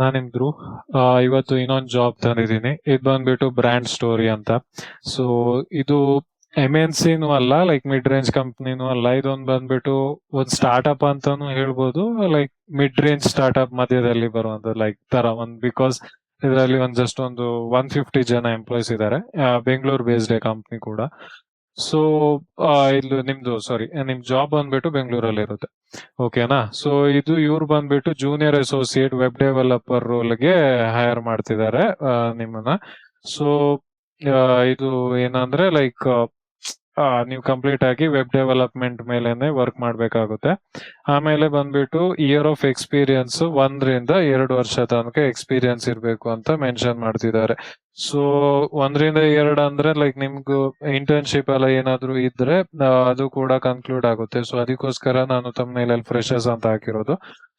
ನಾನಿದ್ರು ಇವತ್ತು ಇನ್ನೊಂದು ಜಾಬ್ ತಂದಿದ್ದೀನಿ. ಇದು ಬಂದ್ಬಿಟ್ಟು ಬ್ರ್ಯಾಂಡ್ ಸ್ಟೋರಿ ಅಂತ. ಸೊ ಇದು MNC ಅಲ್ಲ, ಲೈಕ್ ಮಿಡ್ ರೇಂಜ್ ಕಂಪ್ನಿನೂ ಅಲ್ಲ. ಇದೊಂದು ಬಂದ್ಬಿಟ್ಟು ಒಂದು ಸ್ಟಾರ್ಟ್ಅಪ್ ಅಂತಾನು ಹೇಳ್ಬೋದು, ಲೈಕ್ ಮಿಡ್ ರೇಂಜ್ ಸ್ಟಾರ್ಟ್ಅಪ್ ಮಧ್ಯದಲ್ಲಿ ಬರುವಂತ ಲೈಕ್ ತರ ಒಂದು. ಬಿಕಾಸ್ ಇದರಲ್ಲಿ ಒಂದು ಜಸ್ಟ್ ಒಂದು 150 ಜನ ಎಂಪ್ಲಾಯ್ಸ್ ಇದ್ದಾರೆ. ಬೆಂಗಳೂರು ಬೇಸ್ಡ್ ಕಂಪ್ನಿ ಕೂಡ. ಸೊ ಇಲ್ಲಿ ನಿಮ್ ಜಾಬ್ ಬಂದ್ಬಿಟ್ಟು ಬೆಂಗಳೂರಲ್ಲಿ ಇರುತ್ತೆ. ಓಕೆನಾ? ಸೊ ಇವ್ರು ಬಂದ್ಬಿಟ್ಟು ಜೂನಿಯರ್ ಅಸೋಸಿಯೇಟ್ ವೆಬ್ ಡೆವಲಪರ್ ರೋಲ್ಗೆ ಹೈರ್ ಮಾಡ್ತಿದ್ದಾರೆ ನಿಮ್ಮನ್ನ. ಸೊ ಇದು ಏನಂದ್ರೆ ಲೈಕ್ ನೀವು ಕಂಪ್ಲೀಟ್ ಆಗಿ ವೆಬ್ ಡೆವಲಪ್ಮೆಂಟ್ ಮೇಲೆನೆ ವರ್ಕ್ ಮಾಡ್ಬೇಕಾಗುತ್ತೆ. ಆಮೇಲೆ ಬಂದ್ಬಿಟ್ಟು ಇಯರ್ ಆಫ್ ಎಕ್ಸ್ಪೀರಿಯನ್ಸ್ 1 ರಿಂದ 2 ವರ್ಷ ತನಕ ಎಕ್ಸ್ಪೀರಿಯನ್ಸ್ ಇರ್ಬೇಕು ಅಂತ ಮೆನ್ಷನ್ ಮಾಡ್ತಿದ್ದಾರೆ. ಸೊ 1 ರಿಂದ 2 ಅಂದ್ರೆ ಲೈಕ್ ನಿಮ್ಗೂ ಇಂಟರ್ನ್ಶಿಪ್ ಎಲ್ಲ ಏನಾದ್ರು ಇದ್ರೆ ಅದು ಕೂಡ ಕನ್ಕ್ಲೂಡ್ ಆಗುತ್ತೆ. ಸೊ ಅದಕ್ಕೋಸ್ಕರ ನಾನು ತಮ್ಮ ಫ್ರೆಶರ್ಸ್ ಅಂತ ಹಾಕಿರೋದು.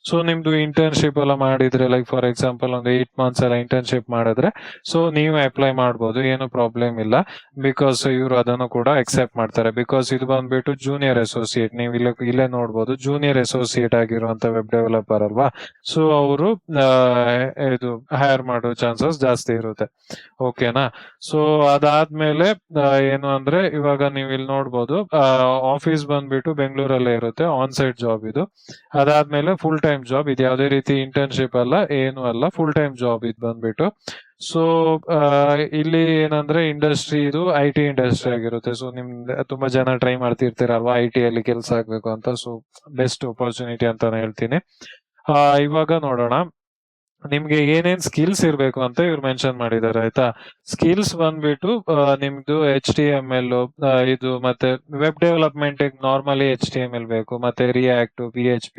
ಸೊ ನಿಮ್ದು ಇಂಟರ್ನ್ಶಿಪ್ ಎಲ್ಲ ಮಾಡಿದ್ರೆ, ಲೈಕ್ ಫಾರ್ ಎಕ್ಸಾಂಪಲ್ ಒಂದು 8 ಮಂತ್ಸ್ ಎಲ್ಲ ಇಂಟರ್ನ್ಶಿಪ್ ಮಾಡಿದ್ರೆ, ಸೊ ನೀವು ಅಪ್ಲೈ ಮಾಡ್ಬೋದು, ಏನು ಪ್ರಾಬ್ಲಮ್ ಇಲ್ಲ. ಬಿಕಾಸ್ ಇವರು ಅದನ್ನು ಕೂಡ ಅಕ್ಸೆಪ್ಟ್ ಮಾಡ್ತಾರೆ. ಬಿಕಾಸ್ ಇದು ಬಂದ್ಬಿಟ್ಟು ಜೂನಿಯರ್ ಅಸೋಸಿಯೇಟ್, ನೀವು ಇಲ್ಲೇ ನೋಡ್ಬೋದು, ಜೂನಿಯರ್ ಅಸೋಸಿಯೇಟ್ ಆಗಿರುವಂತ ವೆಬ್ ಡೆವಲಪರ್ ಅಲ್ವಾ. ಸೊ ಅವರು ಇದು ಹೈರ್ ಮಾಡೋ ಚಾನ್ಸಸ್ ಜಾಸ್ತಿ ಇರುತ್ತೆ. ಓಕೆನಾ? ಸೊ ಅದಾದ್ಮೇಲೆ ಏನು ಅಂದ್ರೆ, ಇವಾಗ ನೀವು ಇಲ್ಲಿ ನೋಡ್ಬೋದು, ಆಫೀಸ್ ಬಂದ್ಬಿಟ್ಟು ಬೆಂಗಳೂರಲ್ಲೇ ಇರುತ್ತೆ. ಆನ್ ಸೈಟ್ ಜಾಬ್ ಇದು. ಅದಾದ್ಮೇಲೆ ಫುಲ್ ಟೈಮ್ ಜಾಬ್. ಇದು ಯಾವುದೇ ರೀತಿ ಇಂಟರ್ನ್ಶಿಪ್ ಅಲ್ಲ, ಏನು ಅಲ್ಲ, ಫುಲ್ ಟೈಮ್ ಜಾಬ್ ಇದು ಬಂದ್ಬಿಟ್ಟು. ಸೊ ಇಲ್ಲಿ ಏನಂದ್ರೆ ಇಂಡಸ್ಟ್ರಿ ಇದು IT ಇಂಡಸ್ಟ್ರಿ ಆಗಿರುತ್ತೆ. ಸೊ ತುಂಬಾ ಜನ ಟ್ರೈ ಮಾಡ್ತಿರ್ತೀರಲ್ವಾ IT ಅಲ್ಲಿ ಕೆಲಸ ಆಗ್ಬೇಕು ಅಂತ. ಸೊ ಬೆಸ್ಟ್ ಅಪರ್ಚುನಿಟಿ ಅಂತಾನೆ ಹೇಳ್ತೀನಿ. ಇವಾಗ ನೋಡೋಣ ನಿಮ್ಗೆ ಏನೇನ್ ಸ್ಕಿಲ್ಸ್ ಇರ್ಬೇಕು ಅಂತ ಇವ್ರು ಮೆನ್ಷನ್ ಮಾಡಿದ್ದಾರೆ. ಆಯ್ತಾ? ಸ್ಕಿಲ್ಸ್ ಬಂದ್ಬಿಟ್ಟು ನಿಮ್ದು HTML, ಇದು ಮತ್ತೆ ವೆಬ್ ಡೆವಲಪ್ಮೆಂಟ್ ನಾರ್ಮಲಿ HTML ಬೇಕು, ಮತ್ತೆ React, PHP.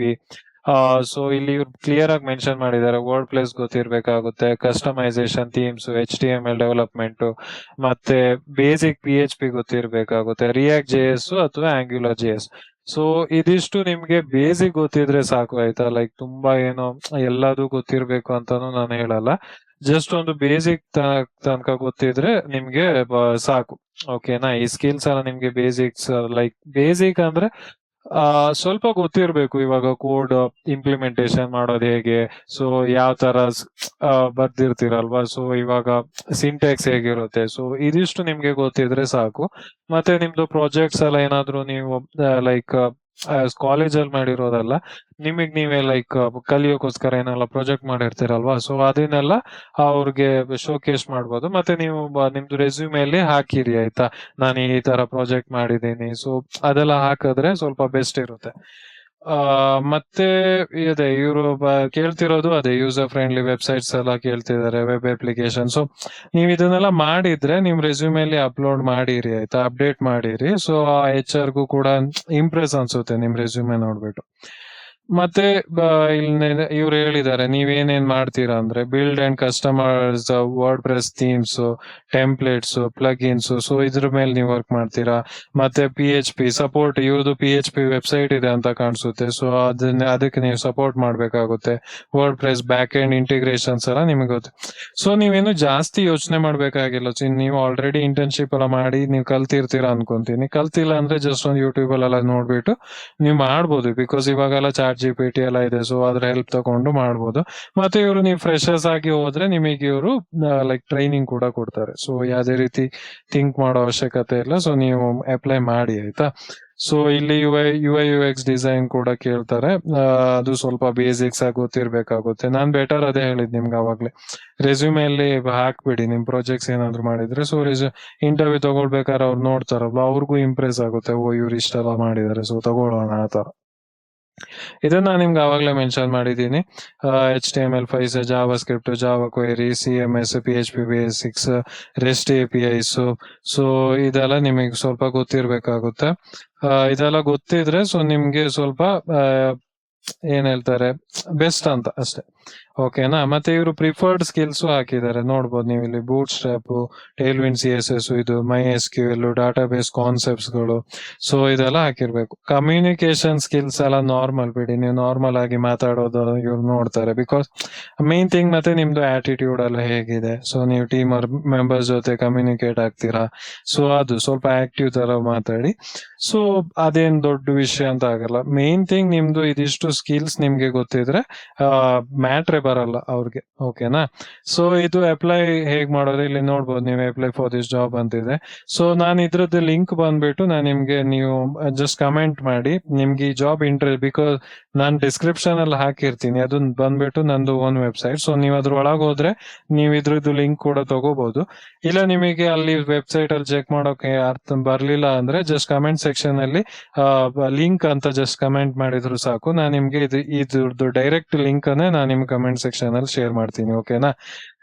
ಸೊ ಇಲ್ಲಿ ಇವ್ರು ಕ್ಲಿಯರ್ ಆಗಿ ಮೆನ್ಷನ್ ಮಾಡಿದ್ದಾರೆ. ವರ್ಡ್ ಪ್ಲೇಸ್ ಗೊತ್ತಿರ್ಬೇಕಾಗುತ್ತೆ, ಕಸ್ಟಮೈಸೇಷನ್, ಥೀಮ್ಸ್, HTML ಡೆವಲಪ್ಮೆಂಟ್, ಮತ್ತೆ ಬೇಸಿಕ್ PHP ಗೊತ್ತಿರ್ಬೇಕಾಗುತ್ತೆ, React JS ಅಥವಾ Angular JS. ಸೊ ಇದಿಷ್ಟು ನಿಮ್ಗೆ ಬೇಸಿಕ್ ಗೊತ್ತಿದ್ರೆ ಸಾಕು. ಆಯ್ತಾ? ಲೈಕ್ ತುಂಬಾ ಏನೋ ಎಲ್ಲದೂ ಗೊತ್ತಿರ್ಬೇಕು ಅಂತಾನು ನಾನು ಹೇಳಲ್ಲ. ಜಸ್ಟ್ ಒಂದು ಬೇಸಿಕ್ ತನಕ ಗೊತ್ತಿದ್ರೆ ನಿಮ್ಗೆ ಸಾಕು. ಓಕೆನಾ? ಈ ಸ್ಕಿಲ್ಸ್ ಎಲ್ಲ ನಿಮ್ಗೆ ಬೇಸಿಕ್ಸ್, ಲೈಕ್ ಬೇಸಿಕ್ ಅಂದ್ರೆ ಸ್ವಲ್ಪ ಗೊತ್ತಿರ್ಬೇಕು. ಇವಾಗ ಕೋಡ್ ಇಂಪ್ಲಿಮೆಂಟೇಶನ್ ಮಾಡೋದು ಹೇಗೆ, ಸೊ ಯಾವ ತರ ಬರ್ದಿರ್ತೀರಲ್ವಾ, ಸೊ ಇವಾಗ ಸಿಂಟ್ಯಾಕ್ಸ್ ಹೇಗಿರುತ್ತೆ, ಸೊ ಇದಿಷ್ಟು ನಿಮ್ಗೆ ಗೊತ್ತಿದ್ರೆ ಸಾಕು. ಮತ್ತೆ ನಿಮ್ದು ಪ್ರಾಜೆಕ್ಟ್ಸ್ ಎಲ್ಲ ಏನಾದ್ರು ನೀವು ಲೈಕ್ ಕಾಲೇಜಲ್ಲಿ ಮಾಡಿರೋದಲ್ಲ, ನೀವೇ ಲೈಕ್ ಕಲಿಯೋಕೋಸ್ಕರ ಏನೆಲ್ಲ ಪ್ರಾಜೆಕ್ಟ್ ಮಾಡಿರ್ತೀರಲ್ವಾ, ಸೊ ಅದನ್ನೆಲ್ಲ ಅವ್ರಿಗೆ ಶೋಕೇಸ್ ಮಾಡ್ಬೋದು. ಮತ್ತೆ ನೀವು ನಿಮ್ದು ರೆಸ್ಯೂಮೇಲಿ ಹಾಕಿರಿ. ಆಯ್ತಾ? ನಾನು ಈ ತರ ಪ್ರಾಜೆಕ್ಟ್ ಮಾಡಿದ್ದೀನಿ. ಸೊ ಅದೆಲ್ಲ ಹಾಕಿದ್ರೆ ಸ್ವಲ್ಪ ಬೆಸ್ಟ್ ಇರುತ್ತೆ. ಮತ್ತೆ ಇದೆ ಇವರು ಕೇಳ್ತಿರೋದು ಅದೇ ಯೂಸರ್ ಫ್ರೆಂಡ್ಲಿ ವೆಬ್ಸೈಟ್ಸ್ ಎಲ್ಲ ಕೇಳ್ತಿದ್ದಾರೆ, ವೆಬ್ ಅಪ್ಲಿಕೇಶನ್. ಸೊ ನೀವು ಇದನ್ನೆಲ್ಲ ಮಾಡಿದ್ರೆ ನಿಮ್ ರೆಸ್ಯೂಮೇಲಿ ಅಪ್ಲೋಡ್ ಮಾಡಿರಿ. ಆಯ್ತಾ? ಅಪ್ಡೇಟ್ ಮಾಡಿರಿ. ಸೊ HR ಗೂ ಕೂಡ ಇಂಪ್ರೆಸ್ ಅನ್ಸುತ್ತೆ ನಿಮ್ ರೆಸ್ಯೂಮೆ ನೋಡ್ಬಿಟ್ಟು. ಮತ್ತೆ ಇವ್ರು ಹೇಳಿದ್ದಾರೆ ನೀವೇನೇನ್ ಮಾಡ್ತೀರಾ ಅಂದ್ರೆ, build and customise word press themes, templates, plugins. So ಇದ್ರ ಮೇಲೆ ನೀವು ವರ್ಕ್ ಮಾಡ್ತೀರಾ. ಮತ್ತೆ PHP ಸಪೋರ್ಟ್, ಇವ್ರದ್ದು PHP ವೆಬ್ಸೈಟ್ ಇದೆ ಅಂತ ಕಾಣಿಸುತ್ತೆ. ಸೊ ಅದಕ್ಕೆ ನೀವು ಸಪೋರ್ಟ್ ಮಾಡ್ಬೇಕಾಗುತ್ತೆ. Word press back end integrations ಎಲ್ಲ ನಿಮಗೆ ಗೊತ್ತು. ಸೊ ನೀವೇನು ಜಾಸ್ತಿ ಯೋಚನೆ ಮಾಡ್ಬೇಕಾಗಿಲ್ಲ. ನೀವು ಆಲ್ರೆಡಿ ಇಂಟರ್ನ್ಶಿಪ್ ಎಲ್ಲ ಮಾಡಿ ನೀವು ಕಲ್ತಿರ್ತೀರಾ ಅನ್ಕೊಂತೀನಿ. ಕಲ್ತಿಲ್ಲ ಅಂದ್ರೆ ಜಸ್ಟ್ ಒಂದು ಯೂಟ್ಯೂಬ್ ಅಲ್ಲೆಲ್ಲ ನೋಡ್ಬಿಟ್ಟು ನೀವು ಮಾಡ್ಬೋದು. ಬಿಕಾಸ್ ಇವಾಗೆಲ್ಲ ChatGPT ಎಲ್ಲ ಇದೆ. ಸೊ ಅದ್ರ ಹೆಲ್ಪ್ ತಗೊಂಡು ಮಾಡ್ಬೋದು. ಮತ್ತೆ ಇವರು ನೀವು ಫ್ರೆಶರ್ಸ್ ಆಗಿ ಹೋದ್ರೆ ನಿಮಗೆ ಇವರು ಲೈಕ್ ಟ್ರೈನಿಂಗ್ ಕೂಡ ಕೊಡ್ತಾರೆ. ಸೊ ಯಾವುದೇ ರೀತಿ ಥಿಂಕ್ ಮಾಡೋ ಅವಶ್ಯಕತೆ ಇಲ್ಲ. ಸೊ ನೀವು ಅಪ್ಲೈ ಮಾಡಿ. ಆಯ್ತಾ? ಸೊ ಇಲ್ಲಿ UI UX ಡಿಸೈನ್ ಕೂಡ ಕೇಳ್ತಾರೆ. ಅದು ಸ್ವಲ್ಪ ಬೇಸಿಕ್ಸ್ ಆಗಿ ಗೊತ್ತಿರ್ಬೇಕಾಗುತ್ತೆ. ನಾನ್ ಬೆಟರ್ ಅದೇ ಹೇಳಿದ್ ನಿಮ್ಗೆ ಅವಾಗ್ಲೇ, ರೆಸ್ಯೂಮೆಲ್ಲಿ ಹಾಕ್ಬಿಡಿ ನಿಮ್ ಪ್ರಾಜೆಕ್ಟ್ಸ್ ಏನಾದ್ರು ಮಾಡಿದ್ರೆ. ಸೊ ಇಂಟರ್ವ್ಯೂ ತಗೊಳ್ಬೇಕಾದ್ರೆ ಅವ್ರು ನೋಡ್ತಾರಲ್ವ, ಅವ್ರಿಗೂ ಇಂಪ್ರೆಸ್ ಆಗುತ್ತೆ, ಇವ್ರು ಇಷ್ಟೆಲ್ಲ ಮಾಡಿದ್ದಾರೆ, ಸೊ ತಗೊಳ್ಳೋಣ ಆ ತರ. ಇದನ್ನ ನಾನು ನಿಮ್ಗೆ ಅವಾಗ್ಲೇ ಮೆನ್ಷನ್ ಮಾಡಿದ್ದೀನಿ. HTML5, Java script, Java query, CMS, PHP basics, REST APIs. So ಇದೆಲ್ಲ ನಿಮಗೆ ಸ್ವಲ್ಪ ಗೊತ್ತಿರ್ಬೇಕಾಗುತ್ತೆ. ಇದೆಲ್ಲ ಗೊತ್ತಿದ್ರೆ ಸೊ ನಿಮ್ಗೆ ಸ್ವಲ್ಪ ಏನ್ ಹೇಳ್ತಾರೆ ಬೆಸ್ಟ್ ಅಂತ ಅಷ್ಟೇ. ಓಕೆನಾ? ಮತ್ತೆ ಇವರು ಪ್ರಿಫರ್ಡ್ ಸ್ಕಿಲ್ಸ್ ಹಾಕಿದ್ದಾರೆ, ನೋಡ್ಬೋದು ನೀವು ಇಲ್ಲಿ. ಬೂಟ್ ಸ್ಟ್ರಾಪ್, ಟೇಲ್ವಿಂಡ್ CSS, ಇದು MySQL, ಡಾಟಾಬೇಸ್ ಕಾನ್ಸೆಪ್ಟ್ಸ್ ಗಳು. ಸೊ ಇದೆಲ್ಲ ಹಾಕಿರ್ಬೇಕು. ಕಮ್ಯುನಿಕೇಶನ್ ಸ್ಕಿಲ್ಸ್ ಎಲ್ಲ ನಾರ್ಮಲ್ ಬಿಡಿ, ನೀವು ನಾರ್ಮಲ್ ಆಗಿ ಮಾತಾಡೋದು ಇವ್ರು ನೋಡ್ತಾರೆ. ಬಿಕಾಸ್ ಮೇನ್ ಥಿಂಗ್ ಮತ್ತೆ ನಿಮ್ದು ಆಟಿಟ್ಯೂಡ್ ಎಲ್ಲ ಹೇಗಿದೆ, ಸೊ ನೀವು ಟೀಮ್ ಮೆಂಬರ್ಸ್ ಜೊತೆ ಕಮ್ಯುನಿಕೇಟ್ ಆಗ್ತೀರಾ, ಸೊ ಅದು ಸ್ವಲ್ಪ ಆಕ್ಟಿವ್ ತರ ಮಾತಾಡಿ. ಸೊ ಅದೇನ್ ದೊಡ್ಡ ವಿಷಯ ಅಂತ ಆಗಲ್ಲ. ಮೇನ್ ಥಿಂಗ್ ನಿಮ್ದು ಇದಿಷ್ಟು ಸ್ಕಿಲ್ಸ್ ನಿಮ್ಗೆ ಗೊತ್ತಿದ್ರೆ ಮ್ಯಾಟ್ರೇ ಬರಲ್ಲ ಅವ್ರಿಗೆ. ಓಕೆನಾ? ಸೊ ಇದು ಅಪ್ಲೈ ಹೇಗ್ ಮಾಡೋದು ಇಲ್ಲಿ ನೋಡ್ಬೋದು ನೀವು, ಅಪ್ಲೈ ಫಾರ್ ದಿಸ್ ಜಾಬ್ ಅಂತಿದೆ. ಸೊ ನಾನು ಇದ್ರದ್ದು ಲಿಂಕ್ ಬಂದ್ಬಿಟ್ಟು ನಾನು ನಿಮ್ಗೆ, ನೀವು ಜಸ್ಟ್ ಕಮೆಂಟ್ ಮಾಡಿ ನಿಮ್ಗೆ ಈ ಜಾಬ್ ಇಂಟ್ರೆಸ್ಟ್, ಬಿಕಾಸ್ ನಾನು ಡಿಸ್ಕ್ರಿಪ್ಷನ್ ಅಲ್ಲಿ ಹಾಕಿರ್ತೀನಿ, ಅದು ಬಂದ್ಬಿಟ್ಟು ನಂದು ಓನ್ ವೆಬ್ಸೈಟ್. ಸೊ ನೀವು ಅದ್ರ ಒಳಗೆ ಹೋದ್ರೆ ನೀವು ಇದ್ರದ್ದು ಲಿಂಕ್ ಕೂಡ ತಗೋಬಹುದು. ಇಲ್ಲ ನಿಮಗೆ ಅಲ್ಲಿ ವೆಬ್ಸೈಟ್ ಅಲ್ಲಿ ಚೆಕ್ ಮಾಡೋಕೆ ಅರ್ಥ ಬರ್ಲಿಲ್ಲ ಅಂದ್ರೆ ಜಸ್ಟ್ ಕಮೆಂಟ್ ಸೆಕ್ಷನ್ ಅಲ್ಲಿ ಲಿಂಕ್ ಅಂತ ಜಸ್ಟ್ ಕಮೆಂಟ್ ಮಾಡಿದ್ರು ಸಾಕು. ನಾನು ನಿಮ್ಗೆ ಇದ್ರದ್ದು ಡೈರೆಕ್ಟ್ ಲಿಂಕ್ ಅನ್ನೇ ನಾನು ನಿಮ್ಗೆ ಕಮೆಂಟ್ ಸೆಕ್ಷನ್ ಅಲ್ಲಿ ಶೇರ್ ಮಾಡ್ತೀನಿ. ಓಕೆನಾ?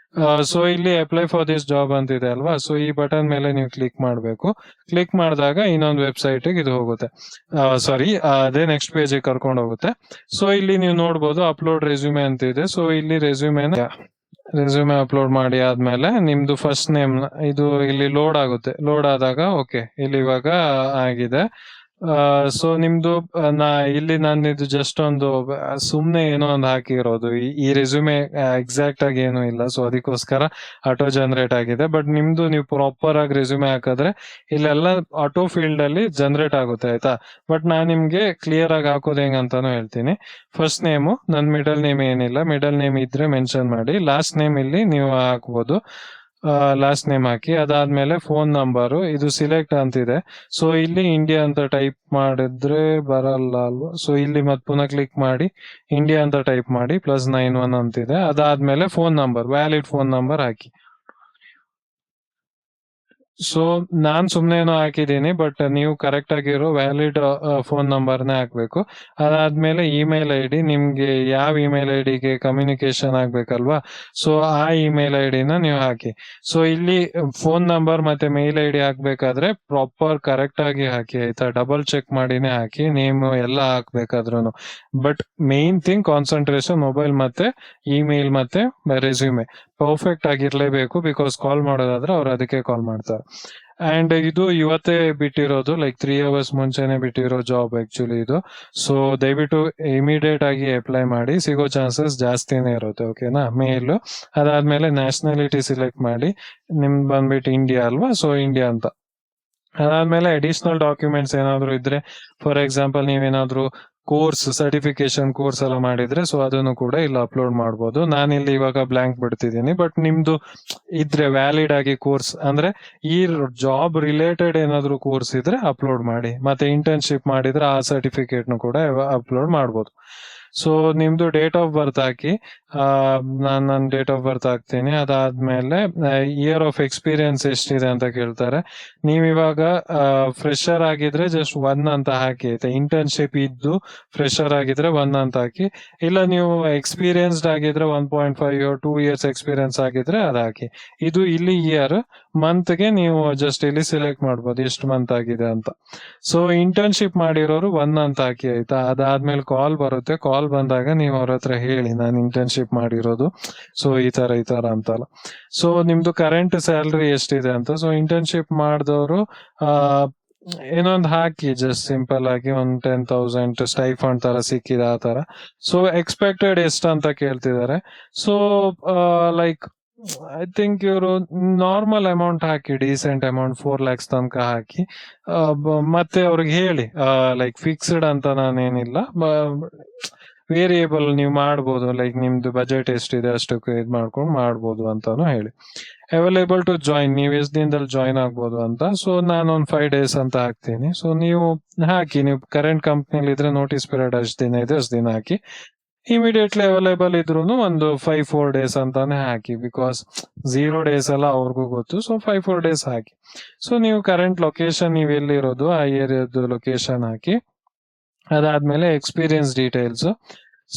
ಸೊ ಇಲ್ಲಿ ಅಪ್ಲೈ ಫಾರ್ ದಿಸ್ ಜಾಬ್ ಅಂತಿದೆ ಅಲ್ವಾ? ಸೊ ಈ ಬಟನ್ ಮೇಲೆ ನೀವು ಕ್ಲಿಕ್ ಮಾಡಬೇಕು. ಕ್ಲಿಕ್ ಮಾಡಿದಾಗ ಇನ್ನೊಂದು ವೆಬ್ಸೈಟ್ ಇದು ಹೋಗುತ್ತೆ, ಸಾರಿ ಅದೇ ನೆಕ್ಸ್ಟ್ ಪೇಜ್ ಕರ್ಕೊಂಡು ಹೋಗುತ್ತೆ. ಸೊ ಇಲ್ಲಿ ನೀವು ನೋಡ್ಬೋದು ಅಪ್ಲೋಡ್ ರೆಸ್ಯೂಮೆ ಅಂತಿದೆ. ಸೊ ಇಲ್ಲಿ ರೆಸ್ಯೂಮೆ ಅಪ್ಲೋಡ್ ಮಾಡಿ ಆದ್ಮೇಲೆ ನಿಮ್ದು ಫಸ್ಟ್ ನೇಮ್ ಇದು ಇಲ್ಲಿ ಲೋಡ್ ಆಗುತ್ತೆ. ಲೋಡ್ ಆದಾಗ ಓಕೆ, ಇಲ್ಲಿ ಇವಾಗ ಆಗಿದೆ. ಸೊ ನಿಮ್ದು ಇಲ್ಲಿ ನಾನು ಇದು ಜಸ್ಟ್ ಒಂದು ಸುಮ್ನೆ ಏನೋ ಒಂದು ಹಾಕಿರೋದು, ಈ ರೆಸ್ಯೂಮೆ ಎಕ್ಸಾಕ್ಟ್ ಆಗಿ ಏನೂ ಇಲ್ಲ. ಸೊ ಅದಕ್ಕೋಸ್ಕರ ಆಟೋ ಜನರೇಟ್ ಆಗಿದೆ. ಬಟ್ ನಿಮ್ದು ನೀವು ಪ್ರಾಪರ್ ಆಗಿ ರೆಸ್ಯೂಮೆ ಹಾಕಿದ್ರೆ ಇಲ್ಲೆಲ್ಲ ಆಟೋ ಫೀಲ್ಡ್ ಅಲ್ಲಿ ಜನರೇಟ್ ಆಗುತ್ತೆ, ಆಯ್ತಾ? ಬಟ್ ನಾನ್ ನಿಮ್ಗೆ ಕ್ಲಿಯರ್ ಆಗಿ ಹಾಕೋದು ಹೆಂಗಂತಾನು ಹೇಳ್ತೀನಿ. ಫಸ್ಟ್ ನೇಮು, ನನ್ ಮಿಡಲ್ ನೇಮ್ ಏನಿಲ್ಲ, ಮಿಡಲ್ ನೇಮ್ ಇದ್ರೆ ಮೆನ್ಷನ್ ಮಾಡಿ. ಲಾಸ್ಟ್ ನೇಮ್ ಇಲ್ಲಿ ನೀವು ಹಾಕ್ಬೋದು, ಲಾಸ್ಟ್ ನೇಮ್ ಹಾಕಿ. ಅದಾದ್ಮೇಲೆ ಫೋನ್ ನಂಬರು ಇದು ಸಿಲೆಕ್ಟ್ ಅಂತಿದೆ. ಸೊ ಇಲ್ಲಿ ಇಂಡಿಯಾ ಅಂತ ಟೈಪ್ ಮಾಡಿದ್ರೆ ಬರಲ್ಲ ಅಲ್ವಾ? ಸೊ ಇಲ್ಲಿ ಮತ್ತೆ ಪುನಃ ಕ್ಲಿಕ್ ಮಾಡಿ ಇಂಡಿಯಾ ಅಂತ ಟೈಪ್ ಮಾಡಿ +91 ಅಂತಿದೆ. ಅದಾದ್ಮೇಲೆ phone number, valid phone number ಹಾಕಿ. ಸೊ ನಾನ್ ಸುಮ್ನೆ ಏನೋ ಹಾಕಿದ್ದೀನಿ, ಬಟ್ ನೀವು ಕರೆಕ್ಟ್ ಆಗಿರೋ ವ್ಯಾಲಿಡ್ ಫೋನ್ ನಂಬರ್ನೇ ಹಾಕ್ಬೇಕು. ಅದಾದ್ಮೇಲೆ ಇಮೇಲ್ ಐ ಡಿ, ನಿಮ್ಗೆ ಯಾವ ಇಮೇಲ್ ಐ ಡಿಗೆ ಕಮ್ಯುನಿಕೇಶನ್ ಆಗ್ಬೇಕಲ್ವಾ? ಸೊ ಆ ಇಮೇಲ್ ಐ ಡಿನ ನೀವು ಹಾಕಿ. ಸೊ ಇಲ್ಲಿ ಫೋನ್ ನಂಬರ್ ಮತ್ತೆ ಮೇಲ್ ಐ ಡಿ ಹಾಕ್ಬೇಕಾದ್ರೆ ಪ್ರಾಪರ್ ಕರೆಕ್ಟ್ ಆಗಿ ಹಾಕಿ, ಆಯ್ತಾ? ಡಬಲ್ ಚೆಕ್ ಮಾಡಿನೇ ಹಾಕಿ, ನೇಮ್ ಎಲ್ಲ ಹಾಕ್ಬೇಕಾದ್ರೂ. But main thing concentration mobile ಮತ್ತೆ ಇಮೇಲ್ ಮತ್ತೆ ರೆಸ್ಯೂಮೆ ಪರ್ಫೆಕ್ಟ್ ಆಗಿರ್ಲೇಬೇಕು, ಬಿಕಾಸ್ ಕಾಲ್ ಮಾಡೋದಾದ್ರೆ ಅವ್ರು ಅದಕ್ಕೆ ಕಾಲ್ ಮಾಡ್ತಾರೆ. ಅಂಡ್ ಇದು ಇವತ್ತೇ ಬಿಟ್ಟಿರೋದು, ಲೈಕ್ 3 hours ಮುಂಚೆನೆ ಬಿಟ್ಟಿರೋ ಜಾಬ್ ಆಕ್ಚುಲಿ ಇದು. ಸೊ ದಯವಿಟ್ಟು ಇಮಿಡಿಯೇಟ್ ಆಗಿ ಅಪ್ಲೈ ಮಾಡಿ, ಸಿಗೋ ಚಾನ್ಸಸ್ ಜಾಸ್ತಿನೇ ಇರುತ್ತೆ. ಓಕೆನಾ? ಮೇಲ್ ಅದಾದ್ಮೇಲೆ ನ್ಯಾಷನಾಲಿಟಿ ಸಿಲೆಕ್ಟ್ ಮಾಡಿ, ನಿಮ್ದು ಬಂದ್ಬಿಟ್ಟು ಇಂಡಿಯಾ ಅಲ್ವಾ? ಸೊ ಇಂಡಿಯಾ ಅಂತ. ಅದಾದ್ಮೇಲೆ ಅಡಿಷನಲ್ ಡಾಕ್ಯುಮೆಂಟ್ಸ್ ಏನಾದ್ರು ಇದ್ರೆ, ಫಾರ್ ಎಕ್ಸಾಂಪಲ್ ನೀವೇನಾದ್ರು ಕೋರ್ಸ್ ಸರ್ಟಿಫಿಕೇಶನ್ ಕೋರ್ಸ್ ಎಲ್ಲ ಮಾಡಿದ್ರೆ ಸೊ ಅದನ್ನು ಕೂಡ ಇಲ್ಲಿ ಅಪ್ಲೋಡ್ ಮಾಡ್ಬೋದು. ನಾನಿಲ್ಲಿ ಇವಾಗ ಬ್ಲಾಂಕ್ ಬಿಡ್ತಿದ್ದೀನಿ. ಬಟ್ ನಿಮ್ದು ಇದ್ರೆ ವ್ಯಾಲಿಡ್ ಆಗಿ ಕೋರ್ಸ್ ಅಂದ್ರೆ ಈ ಜಾಬ್ ರಿಲೇಟೆಡ್ ಏನಾದ್ರು ಕೋರ್ಸ್ ಇದ್ರೆ ಅಪ್ಲೋಡ್ ಮಾಡಿ. ಮತ್ತೆ ಇಂಟರ್ನ್ಶಿಪ್ ಮಾಡಿದ್ರೆ ಆ ಸರ್ಟಿಫಿಕೇಟ್ನು ಕೂಡ ಅಪ್ಲೋಡ್ ಮಾಡ್ಬೋದು. ಸೊ ನಿಮ್ದು ಡೇಟ್ ಆಫ್ ಬರ್ತ್ ಹಾಕಿ, ನಾನು ನನ್ನ ಡೇಟ್ ಆಫ್ ಬರ್ತ್ ಹಾಕ್ತೀನಿ. ಅದಾದ್ಮೇಲೆ ಇಯರ್ ಆಫ್ ಎಕ್ಸ್ಪೀರಿಯನ್ಸ್ ಎಷ್ಟಿದೆ ಅಂತ ಕೇಳ್ತಾರೆ. ನೀವ್ ಇವಾಗ ಫ್ರೆಶರ್ ಆಗಿದ್ರೆ ಜಸ್ಟ್ 1 ಅಂತ ಹಾಕಿ, ಆಯ್ತಾ? ಇಂಟರ್ನ್ಶಿಪ್ ಇದ್ದು ಫ್ರೆಶರ್ ಆಗಿದ್ರೆ 1 ಅಂತ ಹಾಕಿ. ಇಲ್ಲ ನೀವು ಎಕ್ಸ್ಪೀರಿಯನ್ಸ್ಡ್ ಆಗಿದ್ರೆ 1.5 2 years ಎಕ್ಸ್ಪೀರಿಯನ್ಸ್ ಆಗಿದ್ರೆ ಅದ್ ಹಾಕಿ. ಇದು ಇಲ್ಲಿ ಇಯರ್, ಮಂತ್ಗೆ ನೀವು ಜಸ್ಟ್ ಇಲ್ಲಿ ಸೆಲೆಕ್ಟ್ ಮಾಡ್ಬೋದು ಎಷ್ಟು ಮಂತ್ ಆಗಿದೆ ಅಂತ. ಸೊ ಇಂಟರ್ನ್ಶಿಪ್ ಮಾಡಿರೋರು 1 ಅಂತ ಹಾಕಿ, ಆಯ್ತಾ? ಅದಾದ್ಮೇಲೆ ಕಾಲ್ ಬರುತ್ತೆ. ಕಾಲ್ ಬಂದಾಗ ನೀವು ಅವ್ರ ಹತ್ರ ಹೇಳಿ ನಾನು ಇಂಟರ್ನ್ಶಿಪ್ ಮಾಡಿರೋದು, ಸೊ ಈ ತರ ಅಂತಲ್ಲ. ಸೊ ನಿಮ್ದು ಕರೆಂಟ್ ಸ್ಯಾಲ್ರಿ ಎಷ್ಟಿದೆ ಅಂತ. ಸೊ ಇಂಟರ್ನ್ಶಿಪ್ ಮಾಡಿದವರು ಏನೊಂದು ಹಾಕಿ, ಜಸ್ಟ್ ಸಿಂಪಲ್ ಆಗಿ ಒಂದು 10,000 ಸ್ಟೈಫಂಡ್ ತರ ಸಿಕ್ಕಿದೆ ಆ ತರ. ಸೊ ಎಕ್ಸ್ಪೆಕ್ಟೆಡ್ ಎಷ್ಟು ಅಂತ ಕೇಳ್ತಿದ್ದಾರೆ. ಸೊ ಲೈಕ್ ಐ ಥಿಂಕ್ ಇವರು ನಾರ್ಮಲ್ ಅಮೌಂಟ್ ಹಾಕಿ, ಡೀಸೆಂಟ್ ಅಮೌಂಟ್ 4 lakhs ತನಕ ಹಾಕಿ. ಮತ್ತೆ ಅವ್ರಿಗೆ ಹೇಳಿ ಲೈಕ್ ಫಿಕ್ಸ್ಡ್ ಅಂತ ನಾನೇನಿಲ್ಲ, ವೇರಿಯೇಬಲ್ ನೀವು ಮಾಡ್ಬೋದು, ಲೈಕ್ ನಿಮ್ದು ಬಜೆಟ್ ಎಷ್ಟಿದೆ ಅಷ್ಟಕ್ಕೆ ಇದು ಮಾಡ್ಕೊಂಡು ಮಾಡ್ಬೋದು ಅಂತಾನು ಹೇಳಿ. ಅವೈಲೇಬಲ್ ಟು ಜಾಯಿನ್, ನೀವು ಎಷ್ಟು ದಿನದಲ್ಲಿ ಜಾಯಿನ್ ಆಗ್ಬೋದು ಅಂತ. ಸೊ ನಾನು ಒಂದು 5 days ಅಂತ ಹಾಕ್ತೀನಿ. ಸೊ ನೀವು ಹಾಕಿ, ನೀವು ಕರೆಂಟ್ ಕಂಪ್ನಿಲಿ ಇದ್ರೆ ನೋಟಿಸ್ ಪೀರಿಯಡ್ ಅಷ್ಟು ದಿನ ಇದೆ ಅಷ್ಟು ದಿನ ಹಾಕಿ. ಇಮಿಡಿಯೇಟ್ಲಿ ಅವೈಲೇಬಲ್ ಇದ್ರು ಒಂದು 5-4 days ಅಂತಾನೆ ಹಾಕಿ, ಬಿಕಾಸ್ 0 days ಎಲ್ಲ ಅವ್ರಿಗೂ ಗೊತ್ತು. ಸೊ 5-4 days ಹಾಕಿ. ಸೊ ನೀವು ಕರೆಂಟ್ ಲೊಕೇಶನ್ ನೀವು ಎಲ್ಲಿರೋದು ಆ ಏರಿಯಾದ ಲೊಕೇಶನ್ ಹಾಕಿ. ಅದಾದ್ಮೇಲೆ ಎಕ್ಸ್ಪೀರಿಯನ್ಸ್ ಡೀಟೇಲ್ಸ್.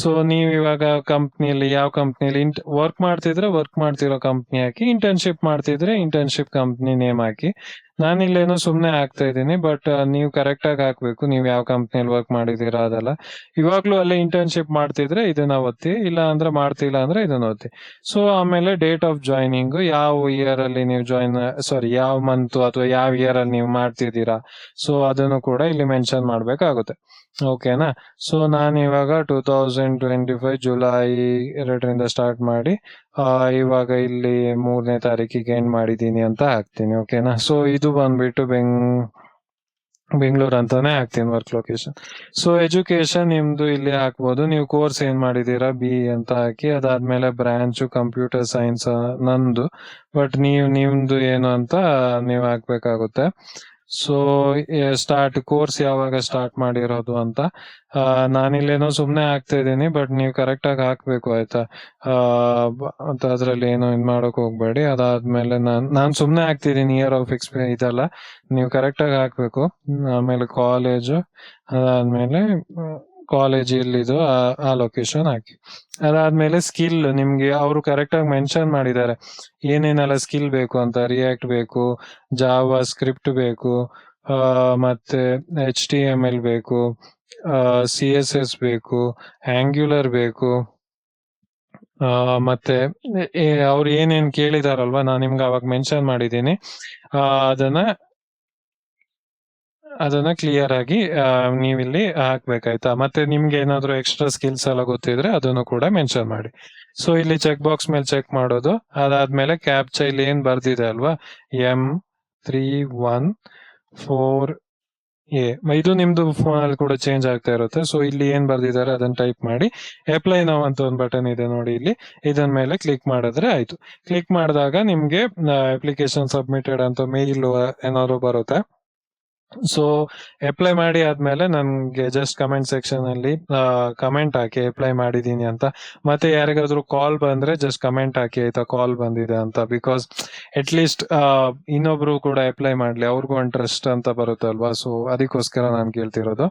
ಸೊ ನೀವು ಇವಾಗ ಕಂಪ್ನಿಯಲ್ಲಿ ಯಾವ ಕಂಪ್ನಿಯಲ್ಲಿ ವರ್ಕ್ ಮಾಡ್ತಿದ್ರೆ ವರ್ಕ್ ಮಾಡ್ತಿರೋ ಕಂಪ್ನಿ ಹಾಕಿ, ಇಂಟರ್ನ್ಶಿಪ್ ಮಾಡ್ತಿದ್ರೆ ಇಂಟರ್ನ್ಶಿಪ್ ಕಂಪ್ನಿ ನೇಮ್ ಹಾಕಿ. ನಾನಿಲ್ಲೇನೋ ಸುಮ್ನೆ ಹಾಕ್ತಾ ಇದ್ದೀನಿ, ಬಟ್ ನೀವು ಕರೆಕ್ಟ್ ಆಗಿ ಹಾಕ್ಬೇಕು, ನೀವು ಯಾವ ಕಂಪ್ನಿಯಲ್ಲಿ ವರ್ಕ್ ಮಾಡಿದೀರಾ ಅದೆಲ್ಲ. ಇವಾಗ್ಲೂ ಅಲ್ಲೇ ಇಂಟರ್ನ್ಶಿಪ್ ಮಾಡ್ತಿದ್ರೆ ಇದನ್ನ ಒತ್ತಿ, ಇಲ್ಲ ಅಂದ್ರೆ ಮಾಡ್ತಿಲ್ಲ ಅಂದ್ರೆ ಇದನ್ನ ಒತ್ತಿ. ಸೊ ಆಮೇಲೆ ಡೇಟ್ ಆಫ್ ಜಾಯ್ನಿಂಗ್, ಯಾವ ಇಯರ್ ಅಲ್ಲಿ ನೀವು ಯಾವ ಮಂತ್ ಅಥವಾ ಯಾವ ಇಯರ್ ಅಲ್ಲಿ ನೀವು ಮಾಡ್ತಿದ್ದೀರಾ, ಸೊ ಅದನ್ನು ಕೂಡ ಇಲ್ಲಿ ಮೆನ್ಷನ್ ಮಾಡ್ಬೇಕಾಗುತ್ತೆ. ಓಕೆನಾ? ಸೊ ನಾನು ಇವಾಗ 2025 ಜುಲೈ 2 ಸ್ಟಾರ್ಟ್ ಮಾಡಿ ಇವಾಗ ಇಲ್ಲಿ 3ನೇ ತಾರೀಕಿಗೆ ಎಂಡ್ ಮಾಡಿದೀನಿ ಅಂತ ಹಾಕ್ತೀನಿ. ಓಕೆನಾ? ಸೊ ಇದು ಬಂದ್ಬಿಟ್ಟು ಬೆಂಗಳೂರು ಅಂತಾನೆ ಹಾಕ್ತೀನಿ ವರ್ಕ್ ಲೊಕೇಶನ್. ಸೊ ಎಜುಕೇಶನ್ ನಿಮ್ದು ಇಲ್ಲಿ ಹಾಕ್ಬೋದು. ನೀವು ಕೋರ್ಸ್ ಏನ್ ಮಾಡಿದೀರಾ ಬಿ ಅಂತ ಹಾಕಿ, ಅದಾದ್ಮೇಲೆ ಬ್ರಾಂಚ್ ಕಂಪ್ಯೂಟರ್ ಸೈನ್ಸ್ ನಂದು, ಬಟ್ ನಿಮ್ದು ಏನು ಅಂತ ನೀವು ಹಾಕ್ಬೇಕಾಗುತ್ತೆ. ಸೊ ಕೋರ್ಸ್ ಯಾವಾಗ ಸ್ಟಾರ್ಟ್ ಮಾಡಿರೋದು ಅಂತ ನಾನಿಲ್ಲೇನೋ ಸುಮ್ನೆ ಹಾಕ್ತಾ ಇದ್ದೀನಿ, ಬಟ್ ನೀವು ಕರೆಕ್ಟ್ ಆಗಿ ಹಾಕ್ಬೇಕು ಆಯ್ತಾ. ಅಂತ ಅದ್ರಲ್ಲಿ ಏನು ಇದ್ ಮಾಡಕ್ ಹೋಗ್ಬೇಡಿ. ಅದಾದ್ಮೇಲೆ ನಾನ್ ಸುಮ್ನೆ ಹಾಕ್ತಿದ್ದೀನಿ ಇಯರ್ ಆಫ್ ಎಕ್ಸ್ಪೀರಿಯನ್ಸ್ ಇದೆಲ್ಲ, ನೀವು ಕರೆಕ್ಟ್ ಆಗಿ ಹಾಕ್ಬೇಕು. ಆಮೇಲೆ ಕಾಲೇಜು, ಅದಾದ್ಮೇಲೆ ಕಾಲೇಜ್ ಇಲ್ಲಿದು ಆ ಲೊಕೇಶನ್ ಹಾಕಿ. ಅದಾದ್ಮೇಲೆ ಸ್ಕಿಲ್ ನಿಮ್ಗೆ ಅವರು ಕರೆಕ್ಟ್ ಆಗಿ ಮೆನ್ಷನ್ ಮಾಡಿದ್ದಾರೆ ಏನೇನೆಲ್ಲ ಸ್ಕಿಲ್ ಬೇಕು ಅಂತ. ರಿಯಾಕ್ಟ್ ಬೇಕು, ಜಾವಾ ಸ್ಕ್ರಿಪ್ಟ್ ಬೇಕು, ಮತ್ತೆ HTML ಬೇಕು, CSS ಬೇಕು, ಆಂಗ್ಯುಲರ್ ಬೇಕು, ಮತ್ತೆ ಅವ್ರು ಏನೇನ್ ಕೇಳಿದಾರಲ್ವಾ ನಾನು ನಿಮ್ಗೆ ಅವಾಗ ಮೆನ್ಷನ್ ಮಾಡಿದ್ದೀನಿ, ಅದನ್ನ ಕ್ಲಿಯರ್ ಆಗಿ ನೀವಿಲ್ಲಿ ಹಾಕ್ಬೇಕಾಯ್ತಾ. ಮತ್ತೆ ನಿಮ್ಗೆ ಏನಾದ್ರು ಎಕ್ಸ್ಟ್ರಾ ಸ್ಕಿಲ್ಸ್ ಎಲ್ಲ ಗೊತ್ತಿದ್ರೆ ಅದನ್ನು ಕೂಡ ಮೆನ್ಷನ್ ಮಾಡಿ. ಸೊ ಇಲ್ಲಿ ಚೆಕ್ ಬಾಕ್ಸ್ ಮೇಲೆ ಚೆಕ್ ಮಾಡೋದು. ಅದಾದ್ಮೇಲೆ ಕ್ಯಾಪ್ಚಾ ಇಲ್ಲಿ ಏನ್ ಬರ್ದಿದೆ ಅಲ್ವಾ, M314A, ಇದು ನಿಮ್ದು ಫೋನ್ ಅಲ್ಲಿ ಕೂಡ ಚೇಂಜ್ ಆಗ್ತಾ ಇರುತ್ತೆ. ಸೊ ಇಲ್ಲಿ ಏನ್ ಬರ್ದಿದ್ದಾರೆ ಅದನ್ನ ಟೈಪ್ ಮಾಡಿ ಅಪ್ಲೈ ನೌ ಅಂತ ಒಂದು ಬಟನ್ ಇದೆ ನೋಡಿ ಇಲ್ಲಿ, ಇದನ್ ಮೇಲೆ ಕ್ಲಿಕ್ ಮಾಡಿದ್ರೆ ಆಯ್ತು. ಕ್ಲಿಕ್ ಮಾಡಿದಾಗ ನಿಮ್ಗೆ ಅಪ್ಲಿಕೇಶನ್ ಸಬ್ಮಿಟೆಡ್ ಅಂತ ಮೇಲ್ ಏನಾದ್ರು ಬರುತ್ತೆ. ಸೊ ಅಪ್ಲೈ ಮಾಡಿ ಆದ್ಮೇಲೆ ನನ್ಗೆ ಜಸ್ಟ್ ಕಮೆಂಟ್ ಸೆಕ್ಷನ್ ಅಲ್ಲಿ ಕಮೆಂಟ್ ಹಾಕಿ ಅಪ್ಲೈ ಮಾಡಿದೀನಿ ಅಂತ. ಮತ್ತೆ ಯಾರಿಗಾದ್ರೂ ಕಾಲ್ ಬಂದ್ರೆ ಜಸ್ಟ್ ಕಮೆಂಟ್ ಹಾಕಿ ಆಯ್ತಾ, ಕಾಲ್ ಬಂದಿದೆ ಅಂತ. ಬಿಕಾಸ್ ಅಟ್ ಲೀಸ್ಟ್ ಇನ್ನೊಬ್ರು ಕೂಡ ಅಪ್ಲೈ ಮಾಡ್ಲಿ, ಅವ್ರಿಗೂ ಒಂದು ಟ್ರಸ್ಟ್ ಅಂತ ಬರುತ್ತಲ್ವಾ. ಸೊ ಅದಕ್ಕೋಸ್ಕರ ನಾನು ಕೇಳ್ತಿರೋದು.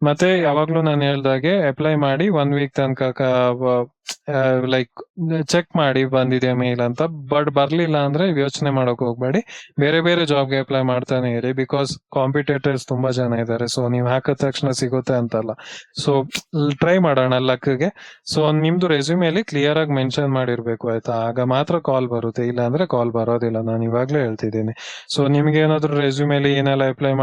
ಮತ್ತೆ ಯಾವಾಗ್ಲೂ ನಾನು ಹೇಳ್ದಾಗೆ ಅಪ್ಲೈ ಮಾಡಿ 1 ವೀಕ್ ತನಕ ಲೈಕ್ ಚೆಕ್ ಮಾಡಿ ಬಂದಿದೆ ಮೇಲ್ ಅಂತ. ಬಟ್ ಬರ್ಲಿಲ್ಲ ಅಂದ್ರೆ ಯೋಚನೆ ಮಾಡಕ್ ಹೋಗ್ಬೇಡಿ, ಬೇರೆ ಬೇರೆ ಜಾಬ್ಗೆ ಅಪ್ಲೈ ಮಾಡ್ತಾನೆ ಇರಿ. ಬಿಕಾಸ್ ಕಾಂಪಿಟೇಟರ್ಸ್ ತುಂಬಾ ಜನ ಇದ್ದಾರೆ. ಸೊ ನೀವು ಹಾಕಿದ ತಕ್ಷಣ ಸಿಗುತ್ತೆ ಅಂತಲ್ಲ. ಸೊ ಟ್ರೈ ಮಾಡೋಣ ಲಕ್ಗೆ. ಸೊ ನಿಮ್ದು ರೆಸ್ಯೂಮೇಲಿ ಕ್ಲಿಯರ್ ಆಗಿ ಮೆನ್ಷನ್ ಮಾಡಿರ್ಬೇಕು ಆಯ್ತಾ, ಆಗ ಮಾತ್ರ ಕಾಲ್ ಬರುತ್ತೆ, ಇಲ್ಲ ಅಂದ್ರೆ ಕಾಲ್ ಬರೋದಿಲ್ಲ. ನಾನು ಇವಾಗ್ಲೇ ಹೇಳ್ತಿದ್ದೀನಿ. ಸೊ ನಿಮ್ಗೆ ಏನಾದ್ರು ರೆಸ್ಯೂಮೇಲಿ ಏನೆಲ್ಲ ಅಪ್ಲೈ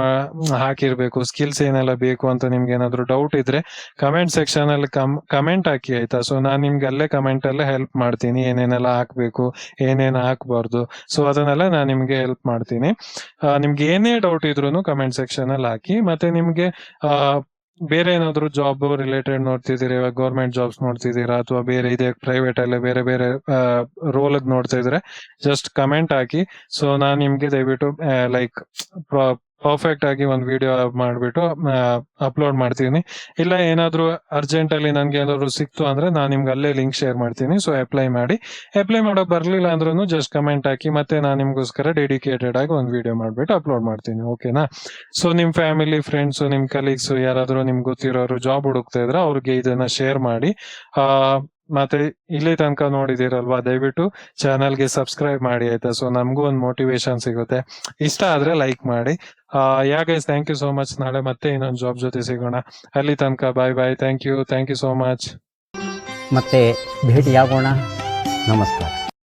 ಹಾಕಿರ್ಬೇಕು, ಸ್ಕಿಲ್ಸ್ ಏನೆಲ್ಲ ಬೇಕು ಅಂತ ನಿಮ್ಗೆ ಏನಾದ್ರು ಡೌಟ್ ಇದ್ರೆ ಕಮೆಂಟ್ ಸೆಕ್ಷನ್ ಅಲ್ಲಿ ಕಮೆಂಟ್ ಹಾಕಿ ಆಯ್ತಾ. ಸೊ ನಾನು ನಿಮ್ಗೆ ಅಲ್ಲೇ ಕಮೆಂಟ್ ಅಲ್ಲೇ ಹೆಲ್ಪ್ ಮಾಡ್ತೀನಿ, ಏನೇನೆಲ್ಲ ಹಾಕ್ಬೇಕು ಏನೇನು ಹಾಕ್ಬಾರ್ದು. ಸೊ ಅದನ್ನೆಲ್ಲ ನಾನು ನಿಮ್ಗೆ ಹೆಲ್ಪ್ ಮಾಡ್ತೀನಿ. ನಿಮ್ಗೆ ಏನೇ ಡೌಟ್ ಇದ್ರು ಕಮೆಂಟ್ ಸೆಕ್ಷನ್ ಅಲ್ಲಿ ಹಾಕಿ. ಮತ್ತೆ ನಿಮ್ಗೆ ಬೇರೆ ಏನಾದ್ರು ಜಾಬ್ ರಿಲೇಟೆಡ್ ನೋಡ್ತಿದ್ದೀರಾ, ಇವಾಗ ಗೌರ್ಮೆಂಟ್ ಜಾಬ್ಸ್ ನೋಡ್ತಿದ್ದೀರಾ ಅಥವಾ ಬೇರೆ ಇದೆ ಪ್ರೈವೇಟ್ ಅಲ್ಲೇ ಬೇರೆ ಬೇರೆ ರೋಲ್ ನೋಡ್ತಾ ಇದ್ರೆ ಜಸ್ಟ್ ಕಮೆಂಟ್ ಹಾಕಿ. ಸೊ ನಾನ್ ನಿಮ್ಗೆ ದಯವಿಟ್ಟು ಲೈಕ್ ಪರ್ಫೆಕ್ಟ್ ಆಗಿ ಒಂದು ವಿಡಿಯೋ ಮಾಡ್ಬಿಟ್ಟು ಅಪ್ಲೋಡ್ ಮಾಡ್ತೀನಿ. ಇಲ್ಲ ಏನಾದ್ರು ಅರ್ಜೆಂಟ್ ಅಲ್ಲಿ ನನ್ಗೆ ಏನಾದ್ರು ಸಿಕ್ತು ಅಂದ್ರೆ ನಾನು ನಿಮ್ಗೆ ಅಲ್ಲೇ ಲಿಂಕ್ ಶೇರ್ ಮಾಡ್ತೀನಿ. ಸೊ ಅಪ್ಲೈ ಮಾಡಿ. ಅಪ್ಲೈ ಮಾಡೋಕ್ ಬರ್ಲಿಲ್ಲ ಅಂದ್ರೂ ಜಸ್ಟ್ ಕಮೆಂಟ್ ಹಾಕಿ, ಮತ್ತೆ ನಾನು ನಿಮ್ಗೋಸ್ಕರ ಡೆಡಿಕೇಟೆಡ್ ಆಗಿ ಒಂದು ವಿಡಿಯೋ ಮಾಡ್ಬಿಟ್ಟು ಅಪ್ಲೋಡ್ ಮಾಡ್ತೀನಿ. ಓಕೆನಾ. ಸೊ ನಿಮ್ ಫ್ಯಾಮಿಲಿ, ಫ್ರೆಂಡ್ಸ್, ನಿಮ್ ಕಲೀಗ್ಸ್ ಯಾರಾದ್ರೂ ನಿಮ್ಗೆ ಗೊತ್ತಿರೋರು ಜಾಬ್ ಹುಡುಕ್ತಾ ಇದ್ರೆ ಅವ್ರಿಗೆ ಇದನ್ನ ಶೇರ್ ಮಾಡಿ. ಮತ್ತೆ ಇಲ್ಲಿ ತನಕ ನೋಡಿದಿರಲ್ವಾ, ದಯವಿಟ್ಟು ಚಾನಲ್ಗೆ ಸಬ್ಸ್ಕ್ರೈಬ್ ಮಾಡಿ ಆಯ್ತಾ. ಸೊ ನಮಗೂ ಒಂದು ಮೋಟಿವೇಶನ್ ಸಿಗುತ್ತೆ. ಇಷ್ಟ ಆದ್ರೆ ಲೈಕ್ ಮಾಡಿ. Guys, thank you so much. ನಾಳೆ ಮತ್ತೆ ಇನ್ನೊಂದು ಜಾಬ್ ಜೊತೆ ಸಿಗೋಣ. ಅಲ್ಲಿ ತನಕ bye bye. Thank you so much. ಮತ್ತೆ ಭೇಟಿಯಾಗೋಣ. ನಮಸ್ಕಾರ.